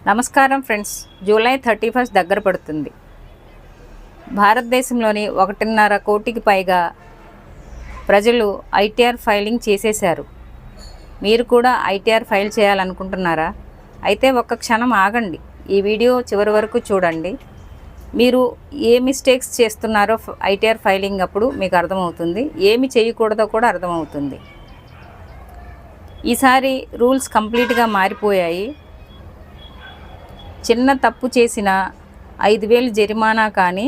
నమస్కారం friends. July 31 దగ్గర పడుతుంది. భారతదేశంలోని 1.5 కోటికి పైగా ప్రజలు ఐటీఆర్ ఫైలింగ్ చేసేశారు. మీరు కూడా ఐటీఆర్ ఫైల్ చేయాలనుకుంటున్నారా? అయితే ఒక్క క్షణం ఆగండి. ఈ వీడియో చివరి వరకు చూడండి. మీరు ఏ మిస్టేక్స్ చేస్తున్నారో ఐటీఆర్ ఫైలింగ్ అప్పుడు మీకు అర్థమవుతుంది. ఏమి చేయకూడదో కూడా అర్థమవుతుంది. ఈసారి రూల్స్ కంప్లీట్గా మారిపోయాయి. చిన్న తప్పు చేసిన 5,000 జరిమానా కానీ,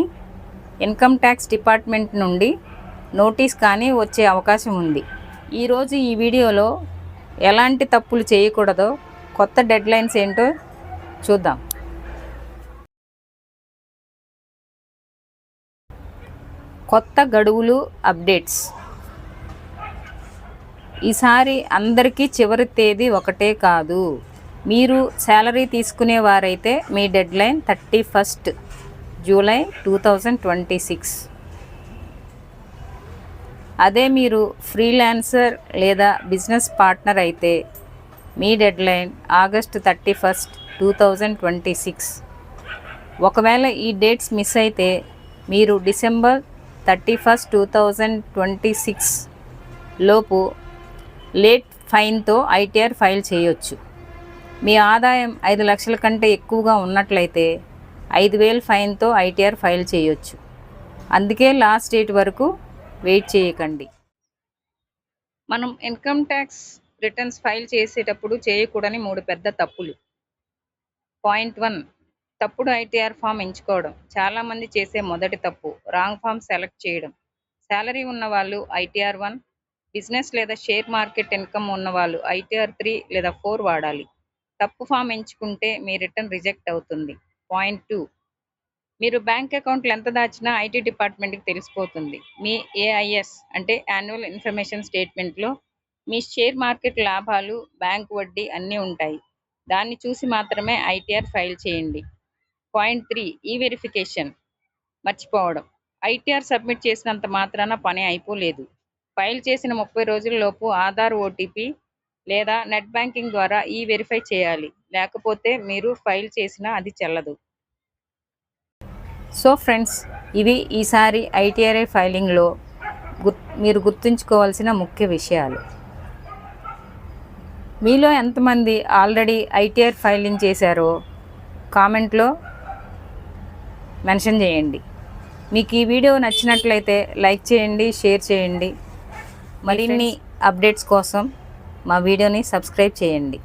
ఇన్కమ్ ట్యాక్స్ డిపార్ట్మెంట్ నుండి నోటీస్ కానీ వచ్చే అవకాశం ఉంది. ఈరోజు ఈ వీడియోలో ఎలాంటి తప్పులు చేయకూడదో, కొత్త డెడ్లైన్స్ ఏంటో చూద్దాం. కొత్త గడువులు అప్డేట్స్. ఈసారి అందరికీ చివరి తేదీ ఒకటే కాదు. మీరు శాలరీ తీసుకునేవారైతే మీ డెడ్లైన్ 31 జూలై 2026. అదే మీరు ఫ్రీలాన్సర్ లేదా బిజినెస్ పార్ట్నర్ అయితే మీ డెడ్లైన్ ఆగస్ట్ 31, 2026. ఒకవేళ ఈ డేట్స్ మిస్ అయితే మీరు డిసెంబర్ 31, 2026 లోపు లేట్ ఫైన్తో ఐటీఆర్ ఫైల్ చేయొచ్చు. మీ ఆదాయం 5 లక్షల కంటే ఎక్కువగా ఉన్నట్లయితే 5,000 ఫైన్తో ఐటీఆర్ ఫైల్ చేయొచ్చు. అందుకే లాస్ట్ డేట్ వరకు వెయిట్ చేయకండి. మనం ఇన్కమ్ ట్యాక్స్ రిటర్న్స్ ఫైల్ చేసేటప్పుడు చేయకూడని 3 పెద్ద తప్పులు. పాయింట్ 1, తప్పుడు ఐటీఆర్ ఫామ్ ఎంచుకోవడం. చాలామంది చేసే మొదటి తప్పు రాంగ్ ఫామ్ సెలెక్ట్ చేయడం. శాలరీ ఉన్నవాళ్ళు ఐటీఆర్ 1, బిజినెస్ లేదా షేర్ మార్కెట్ ఇన్కమ్ ఉన్నవాళ్ళు ఐటీఆర్ 3 లేదా 4 వాడాలి. తప్పు ఫామ్ ఎంచుకుంటే మీ రిటర్న్ రిజెక్ట్ అవుతుంది. పాయింట్ 2, మీరు బ్యాంక్ అకౌంట్లు ఎంత దాచినా ఐటీ డిపార్ట్మెంట్కి తెలిసిపోతుంది. మీ ఏఐఎస్ అంటే యాన్యువల్ ఇన్ఫర్మేషన్ స్టేట్మెంట్లో మీ షేర్ మార్కెట్ లాభాలు, బ్యాంక్ వడ్డీ అన్నీ ఉంటాయి. దాన్ని చూసి మాత్రమే ఐటీఆర్ ఫైల్ చేయండి. పాయింట్ 3, ఈ వెరిఫికేషన్ మర్చిపోవడం. ఐటీఆర్ సబ్మిట్ చేసినంత మాత్రాన పని అయిపోలేదు. ఫైల్ చేసిన 30 రోజుల లోపు ఆధార్, ఓటీపీ లేదా నెట్ బ్యాంకింగ్ ద్వారా ఈ వెరిఫై చేయాలి. లేకపోతే మీరు ఫైల్ చేసినా అది చెల్లదు. సో ఫ్రెండ్స్, ఇవి ఈసారి ఐటీఆర్ఐ ఫైలింగ్లో మీరు గుర్తుంచుకోవాల్సిన ముఖ్య విషయాలు. మీలో ఎంతమంది ఆల్రెడీ ఐటీఆర్ ఫైలింగ్ చేశారో కామెంట్లో మెన్షన్ చేయండి. మీకు ఈ వీడియో నచ్చినట్లయితే లైక్ చేయండి, షేర్ చేయండి. మరిన్ని అప్డేట్స్ కోసం మా వీడియోని సబ్స్క్రైబ్ చేయండి.